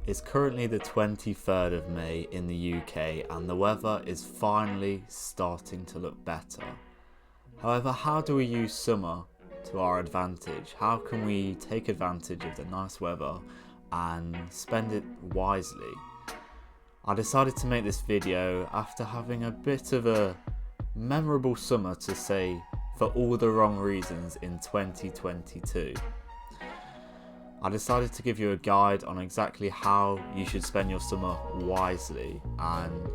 It's currently the 23rd of May in the UK and the weather is finally starting to look better. However, how do we use summer to our advantage? How can we take advantage of the nice weather and spend it wisely? I decided to make this video after having a bit of a memorable summer, to say, for all the wrong reasons in 2022. I decided to give you a guide on exactly how you should spend your summer wisely, and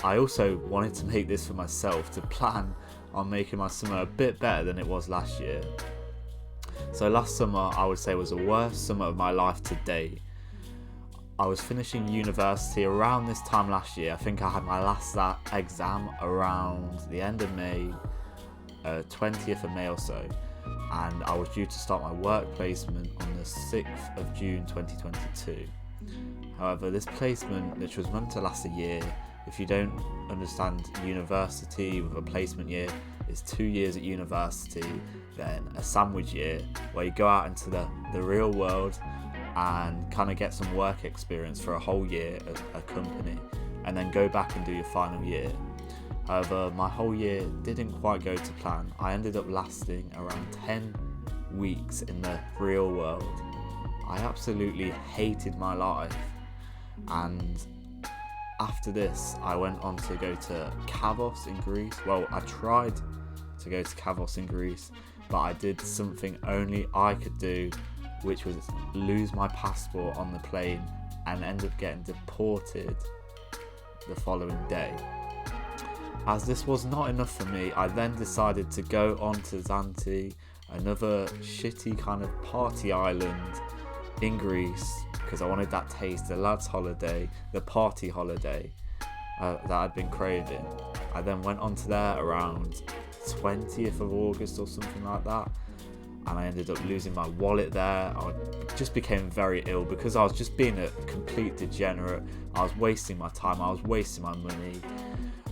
I also wanted to make this for myself to plan on making my summer a bit better than it was last year. So last summer I would say was the worst summer of my life to date. I was finishing university around this time last year. I think I had my last exam around the end of May, 20th of May or so, and I was due to start my work placement on the 6th of June 2022. However, this placement, which was meant to last a year, if you don't understand university with a placement year, it's 2 years at university, then a sandwich year where you go out into the real world and kind of get some work experience for a whole year at a company, and then go back and do your final year. However, my whole year didn't quite go to plan. I ended up lasting around 10 weeks in the real world. I absolutely hated my life, and after this I went on to go to Kavos in Greece. Well, I tried to go to Kavos in Greece, but I did something only I could do, which was lose my passport on the plane and end up getting deported the following day. As this was not enough for me, I then decided to go on to Zante, another shitty kind of party island in Greece, because I wanted that taste, the lads' holiday, the party holiday that I'd been craving. I then went on to there around 20th of August or something like that, and I ended up losing my wallet there. I just became very ill because I was just being a complete degenerate. I was wasting my time, I was wasting my money.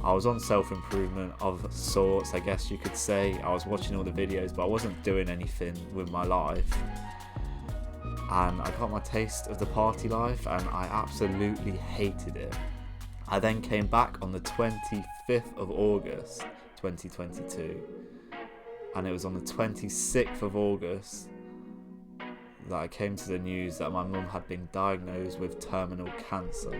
I was on self-improvement of sorts, I guess you could say. I was watching all the videos, but I wasn't doing anything with my life. And I got my taste of the party life and I absolutely hated it. I then came back on the 25th of August 2022, and it was on the 26th of August that I came to the news that my mum had been diagnosed with terminal cancer.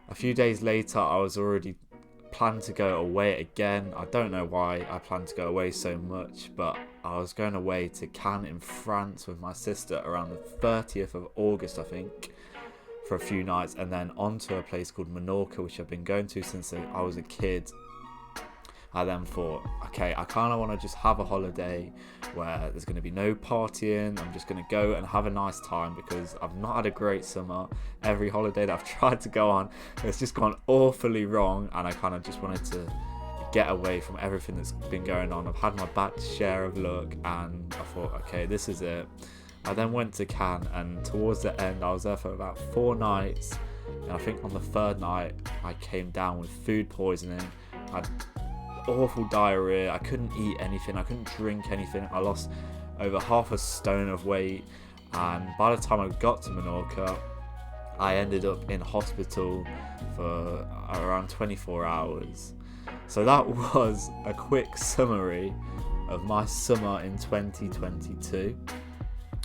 A few days later, I was already planned to go away again. I don't know why I planned to go away so much, but I was going away to Cannes in France with my sister around the 30th of August, I think, for a few nights, and then on to a place called Menorca, which I've been going to since I was a kid. I then thought, okay, I kind of want to just have a holiday where there's going to be no partying. I'm just going to go and have a nice time because I've not had a great summer. Every holiday that I've tried to go on, it's just gone awfully wrong, and I kind of just wanted to get away from everything that's been going on. I've had my bad share of luck, and I thought, okay, this is it. I then went to Cannes, and towards the end, I was there for about 4 nights, and I think on the 3rd night, I came down with food poisoning. I'd awful diarrhea. I couldn't eat anything, I couldn't drink anything. I lost over half a stone of weight, and by the time I got to Menorca, I ended up in hospital for around 24 hours. So that was a quick summary of my summer in 2022.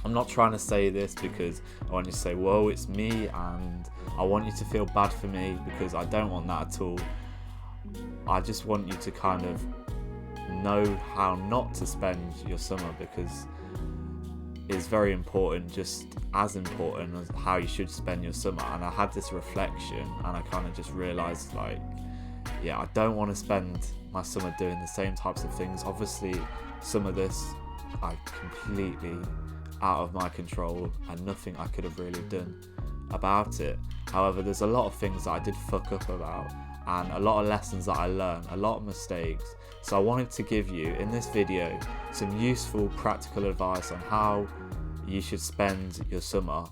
I'm not trying to say this because I want you to say, whoa, it's me, and I want you to feel bad for me, because I don't want that at all. I just want you to kind of know how not to spend your summer, because it's very important, just as important as how you should spend your summer. And I had this reflection and I kind of just realised, like, yeah, I don't want to spend my summer doing the same types of things. Obviously, some of this are completely out of my control and nothing I could have really done about it. However, there's a lot of things that I did fuck up about, and a lot of lessons that I learned, a lot of mistakes. So I wanted to give you in this video some useful practical advice on how you should spend your summer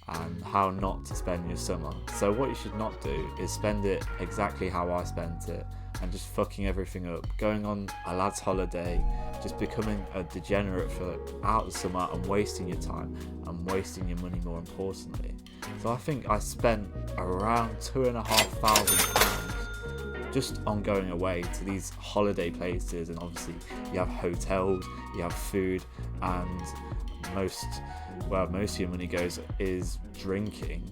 and how not to spend your summer. So what you should not do is spend it exactly how I spent it. and just fucking everything up, going on a lad's holiday, just becoming a degenerate for out the summer and wasting your time and wasting your money, more importantly. So I think I spent around £2,500 just on going away to these holiday places, and obviously you have hotels, you have food, and most of your money goes is drinking,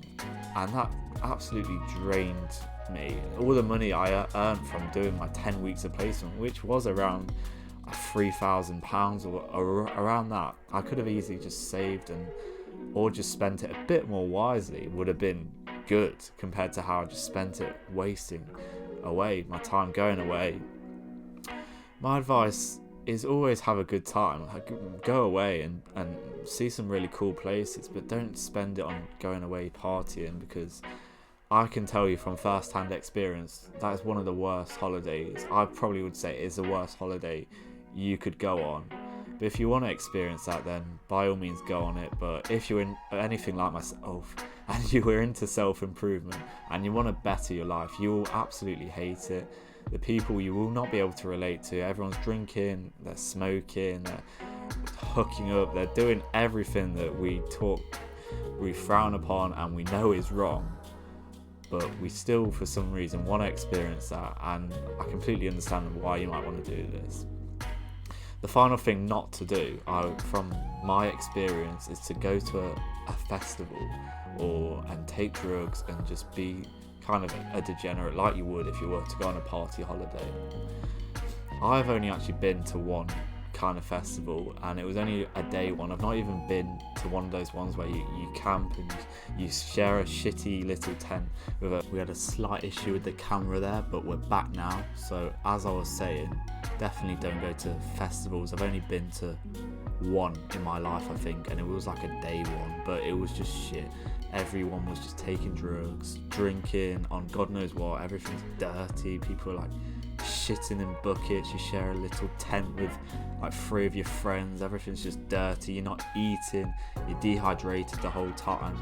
and that absolutely drained me. All the money I earned from doing my 10 weeks of placement, which was around £3,000 or around that, I could have easily just saved or just spent it a bit more wisely. Would have been good compared to how I just spent it wasting away my time going away. My advice is always have a good time. Go away and see some really cool places, but don't spend it on going away partying, because I can tell you from first-hand experience that is one of the worst holidays. I probably would say it is the worst holiday you could go on. But if you want to experience that, then by all means go on it. But if you're in anything like myself and you were into self-improvement and you want to better your life, you will absolutely hate it. The people you will not be able to relate to. Everyone's drinking, they're smoking, they're hooking up, they're doing everything that we frown upon and we know is wrong. But we still, for some reason, want to experience that, and I completely understand why you might want to do this. The final thing not to do, from my experience, is to go to a festival and take drugs and just be kind of a degenerate like you would if you were to go on a party holiday. I've only actually been to one kind of festival, and it was only a day one. I've not even been to one of those ones where you camp and you share a shitty little tent we had a slight issue with the camera there, but we're back now. So as I was saying, definitely don't go to festivals. I've only been to one in my life, I think, and it was like a day one, but it was just shit. Everyone was just taking drugs, drinking on God knows what. Everything's dirty. People are like shitting in buckets. You share a little tent with like 3 of your friends. Everything's just dirty. You're not eating. You're dehydrated the whole time.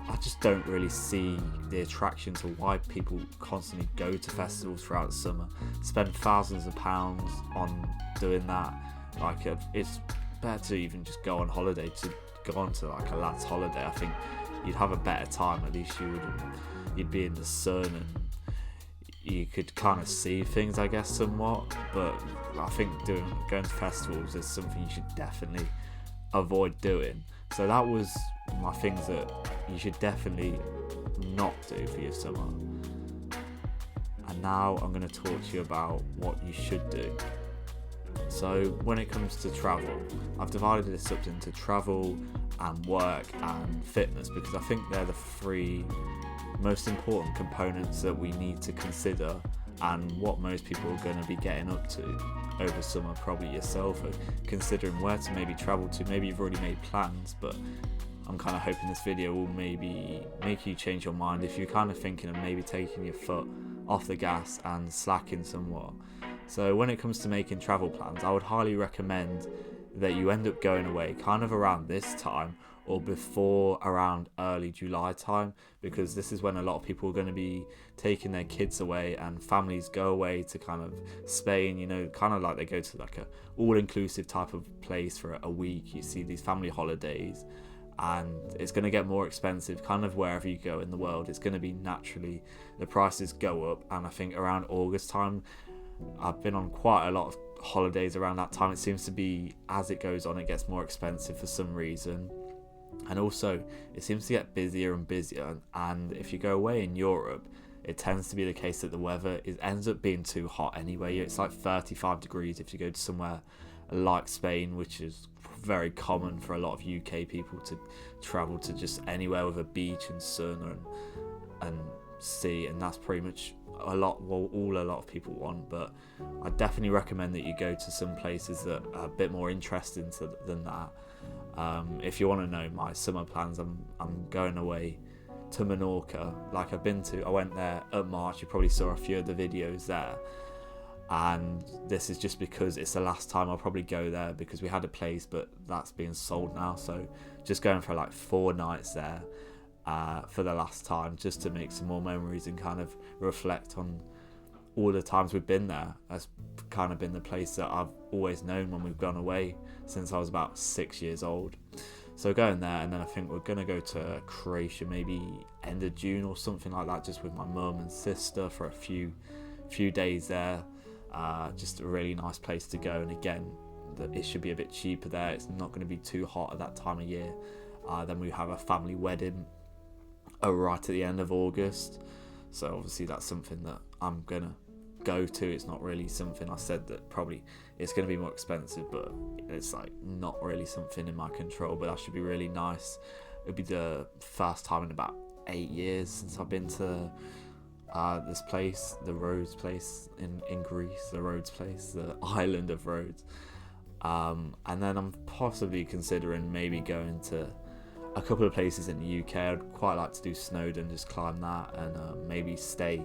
I just don't really see the attraction to why people constantly go to festivals throughout the summer, spend thousands of pounds on doing that. Like, it's better to even just go on holiday, to go on to like a lad's holiday. I think you'd have a better time. At least you'd be in the sun and you could kind of see things, I guess, somewhat. But I think going to festivals is something you should definitely avoid doing. So that was my things that you should definitely not do for your summer. And now I'm going to talk to you about what you should do. So when it comes to travel, I've divided this up into travel and work and fitness, because I think they're the 3 most important components that we need to consider, and what most people are going to be getting up to over summer. Probably yourself are considering where to maybe travel to. Maybe you've already made plans, but I'm kind of hoping this video will maybe make you change your mind if you're kind of thinking of maybe taking your foot off the gas and slacking somewhat. So when it comes to making travel plans, I would highly recommend that you end up going away kind of around this time or before around early July time, because this is when a lot of people are going to be taking their kids away, and families go away to kind of Spain, you know, kind of like they go to like a all-inclusive type of place for a week. You see these family holidays, and it's going to get more expensive kind of wherever you go in the world. It's going to be naturally, the prices go up, and I think around August time, I've been on quite a lot of holidays around that time. It seems to be, as it goes on, it gets more expensive for some reason. And also it seems to get busier and busier, and if you go away in Europe, it tends to be the case that the weather ends up being too hot anyway. It's like 35 degrees if you go to somewhere like Spain, which is very common for a lot of UK people to travel to just anywhere with a beach and sun and sea, and that's pretty much all a lot of people want. But I definitely recommend that you go to some places that are a bit more interesting than that. If you want to know my summer plans, I'm going away to Menorca. Like I went there at March. You probably saw a few of the videos there, and this is just because it's the last time I'll probably go there, because we had a place but that's being sold now. So just going for like 4 nights there for the last time, just to make some more memories and kind of reflect all the times we've been there has kind of been the place that I've always known when we've gone away since I was about 6 years old. So going there, and then I think we're going to go to Croatia maybe end of June or something like that, just with my mum and sister for a few days there. Just a really nice place to go, and again, it should be a bit cheaper there. It's not going to be too hot at that time of year. Then we have a family wedding right at the end of August, so obviously that's something that I'm going to go to. It's not really something, I said that probably it's going to be more expensive, but it's like not really something in my control, but that should be really nice. It'll be the first time in about 8 years since I've been to this place, the Rhodes place in Greece, the Rhodes place, the island of Rhodes. And then I'm possibly considering maybe going to a couple of places in the UK. I'd quite like to do Snowdon, just climb that, and maybe stay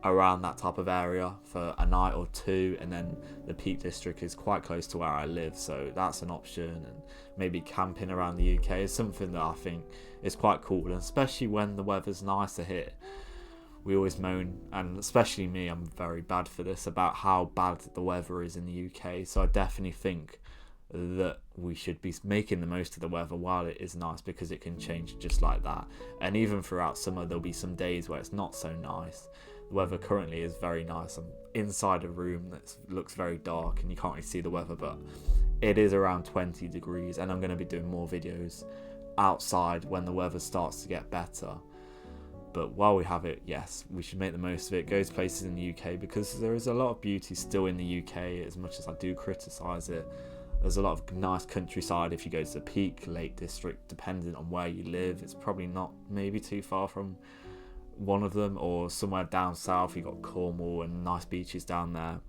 around that type of area for a night or two. And then the Peak District is quite close to where I live, so that's an option. And maybe camping around the UK is something that I think is quite cool, and especially when the weather's nicer here. We always moan, and especially me, I'm very bad for this, about how bad the weather is in the UK. So I definitely think that we should be making the most of the weather while it is nice, because it can change just like that. And even throughout summer, there'll be some days where it's not so nice. The weather currently is very nice. I'm inside a room that looks very dark and you can't really see the weather, but it is around 20 degrees, and I'm going to be doing more videos outside when the weather starts to get better. But while we have it, yes, we should make the most of it. Go to places in the UK, because there is a lot of beauty still in the UK, as much as I do criticise it. There's a lot of nice countryside if you go to the Peak, Lake District, depending on where you live. It's probably not maybe too far from one of them, or somewhere down south you got Cornwall and nice beaches down there.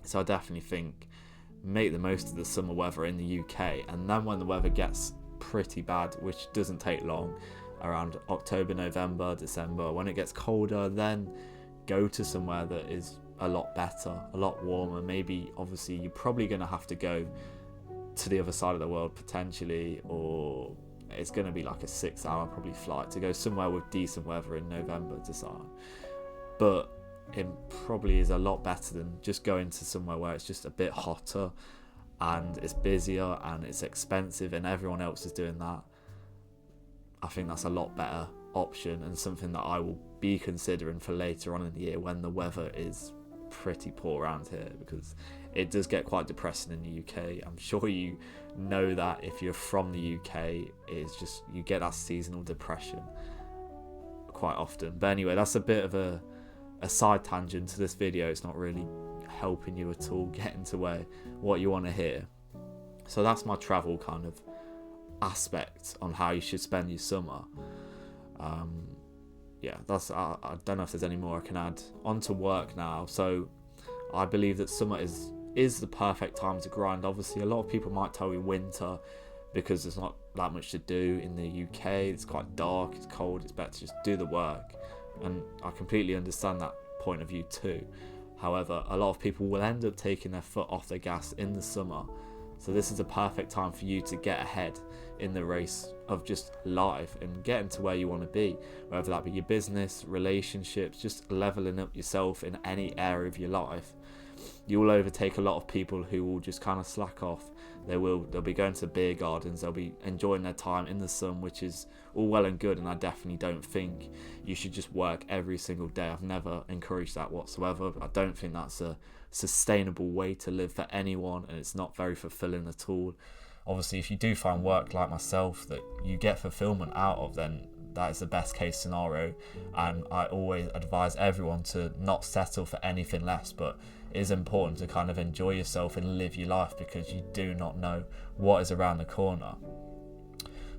So I definitely think make the most of the summer weather in the UK, and then when the weather gets pretty bad, which doesn't take long, around October, November, December, when it gets colder, then go to somewhere that is a lot better, a lot warmer. Maybe, obviously, you're probably going to have to go to the other side of the world potentially, or it's going to be like a 6-hour probably flight to go somewhere with decent weather in November, December. But it probably is a lot better than just going to somewhere where it's just a bit hotter and it's busier and it's expensive and everyone else is doing that. I think that's a lot better option, and something that I will be considering for later on in the year when the weather is pretty poor around here, because it does get quite depressing in the UK. I'm sure you know that if you're from the UK, it's just you get that seasonal depression quite often. But anyway, that's a bit of a side tangent to this video. It's not really helping you at all getting to what you want to hear. So that's my travel kind of aspect on how you should spend your summer. That's I don't know if there's any more I can add. On to work now. So I believe that summer is the perfect time to grind. Obviously, a lot of people might tell you winter because there's not that much to do in the UK. It's quite dark, it's cold, it's better to just do the work, and I completely understand that point of view too. However, a lot of people will end up taking their foot off the gas in the summer. So this is a perfect time for you to get ahead in the race of just life and getting to where you want to be, whether that be your business, relationships, just leveling up yourself in any area of your life. You will overtake a lot of people who will just kind of slack off. They'll be going to beer gardens, they'll be enjoying their time in the sun, which is all well and good, and I definitely don't think you should just work every single day. I've never encouraged that whatsoever. I don't think that's a sustainable way to live for anyone, and it's not very fulfilling at all. Obviously, if you do find work like myself that you get fulfillment out of, then that is the best case scenario, and I always advise everyone to not settle for anything less. But it is important to kind of enjoy yourself and live your life, because you do not know what is around the corner.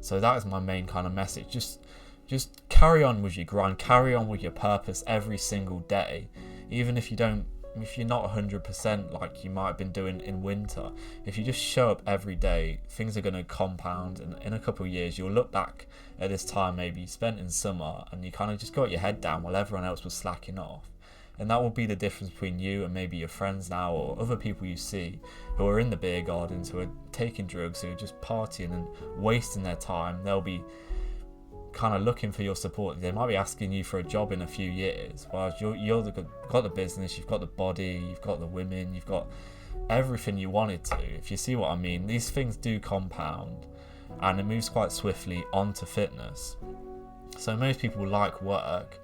So that is my main kind of message. Just carry on with your grind, carry on with your purpose every single day, even if you're not 100% like you might have been doing in winter. If you just show up every day, things are going to compound, and in a couple of years you'll look back at this time maybe you spent in summer and you kind of just got your head down while everyone else was slacking off. And that will be the difference between you and maybe your friends now, or other people you see who are in the beer gardens, who are taking drugs, who are just partying and wasting their time. They'll be kind of looking for your support. They might be asking you for a job in a few years, whereas you've got the business, you've got the body, you've got the women, you've got everything you wanted to. If you see what I mean, these things do compound, and it moves quite swiftly onto fitness. So most people like work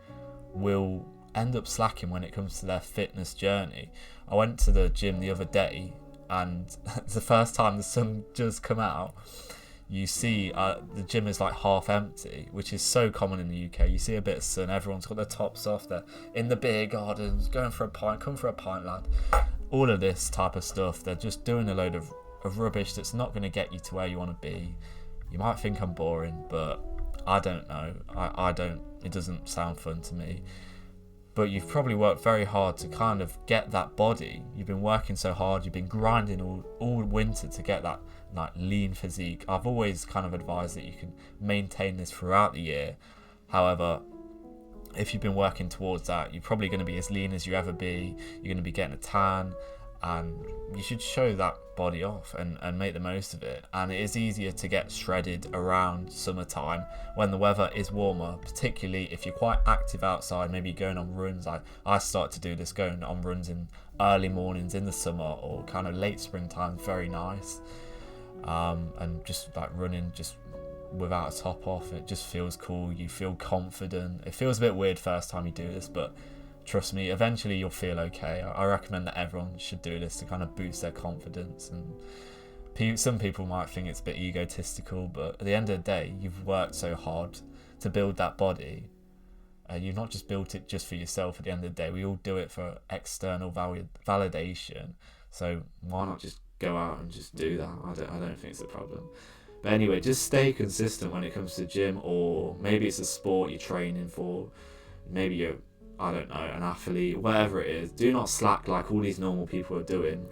will end up slacking when it comes to their fitness journey. I went to the gym the other day, and it's the first time the sun just come out. You see the gym is like half empty, which is so common in the UK. You see a bit of sun, everyone's got their tops off, they're in the beer gardens, going for a pint, come for a pint, lad. All of this type of stuff, they're just doing a load of rubbish that's not going to get you to where you want to be. You might think I'm boring, but I don't know. I don't, it doesn't sound fun to me. But you've probably worked very hard to kind of get that body. You've been working so hard, you've been grinding all winter to get that like lean physique. I've always kind of advised that you can maintain this throughout the year. However, if you've been working towards that, you're probably going to be as lean as you ever be. You're going to be getting a tan, and you should show that body off and make the most of it. And it is easier to get shredded around summertime when the weather is warmer, particularly if you're quite active outside, maybe going on runs. I start to do this, going on runs in early mornings in the summer or kind of late springtime. Very nice. And just like running just without a top off, it just feels cool. You feel confident. It feels a bit weird first time you do this, but trust me, eventually you'll feel okay. I recommend that everyone should do this to kind of boost their confidence. And some people might think it's a bit egotistical, but at the end of the day, you've worked so hard to build that body. You've not just built it just for yourself. At the end of the day, we all do it for external validation. So why not just go out and just do that? I don't think it's a problem. But anyway, just stay consistent when it comes to gym, or maybe it's a sport you're training for. Maybe you're, I don't know, an athlete, whatever it is. Do not slack like all these normal people are doing,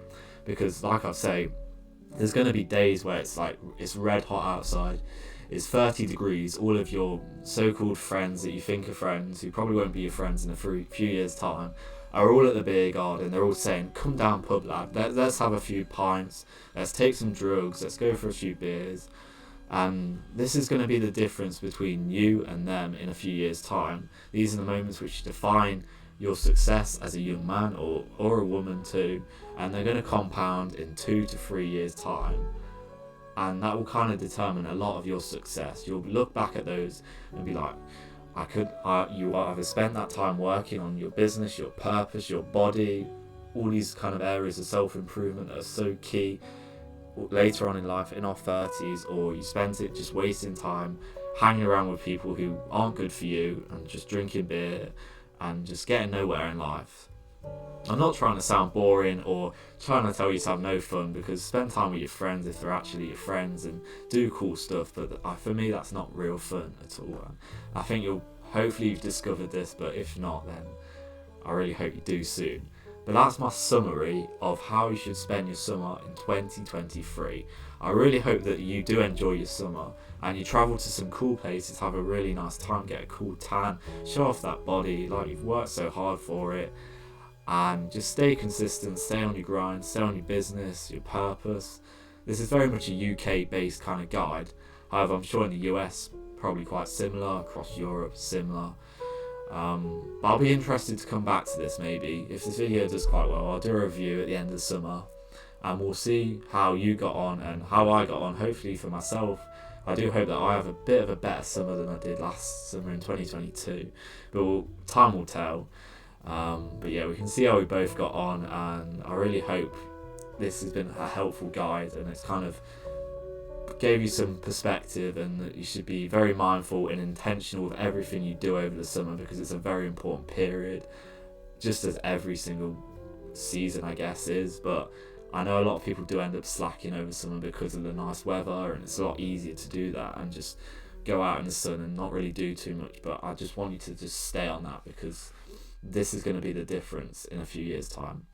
because like I say, there's going to be days where it's like it's red hot outside, it's 30 degrees, all of your so-called friends that you think are friends, who probably won't be your friends in a few years time, are all at the beer garden. They're all saying, come down pub lad, let's have a few pints, let's take some drugs, let's go for a few beers. And this is going to be the difference between you and them in a few years time. These are the moments which define your success as a young man or a woman too, and they're going to compound in 2 to 3 years time, and that will kind of determine a lot of your success. You'll look back at those and be like, you either spent that time working on your business, your purpose, your body, all these kind of areas of self-improvement that are so key later on in life, in our 30s, or you spent it just wasting time hanging around with people who aren't good for you and just drinking beer and just getting nowhere in life. I'm not trying to sound boring or trying to tell you to have no fun, because spend time with your friends if they're actually your friends and do cool stuff, but for me that's not real fun at all. I think hopefully you've discovered this, but if not, then I really hope you do soon. But that's my summary of how you should spend your summer in 2023. I really hope that you do enjoy your summer and you travel to some cool places, have a really nice time, get a cool tan, show off that body like you've worked so hard for it, and just stay consistent, stay on your grind, stay on your business, your purpose. This is very much a UK based kind of guide. However, I'm sure in the US probably quite similar, across Europe similar. But I'll be interested to come back to this maybe. If this video does quite well, I'll do a review at the end of the summer, and we'll see how you got on and how I got on. Hopefully for myself, I do hope that I have a bit of a better summer than I did last summer in 2022, but time will tell. But yeah, we can see how we both got on, and I really hope this has been a helpful guide and it's kind of gave you some perspective, and that you should be very mindful and intentional with everything you do over the summer, because it's a very important period, just as every single season I guess is. But I know a lot of people do end up slacking over summer because of the nice weather, and it's a lot easier to do that and just go out in the sun and not really do too much. But I just want you to just stay on that, because this is going to be the difference in a few years time.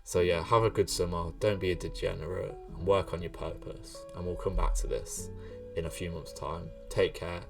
So yeah, have a good summer, don't be a degenerate, and work on your purpose, and we'll come back to this in a few months' time. Take care.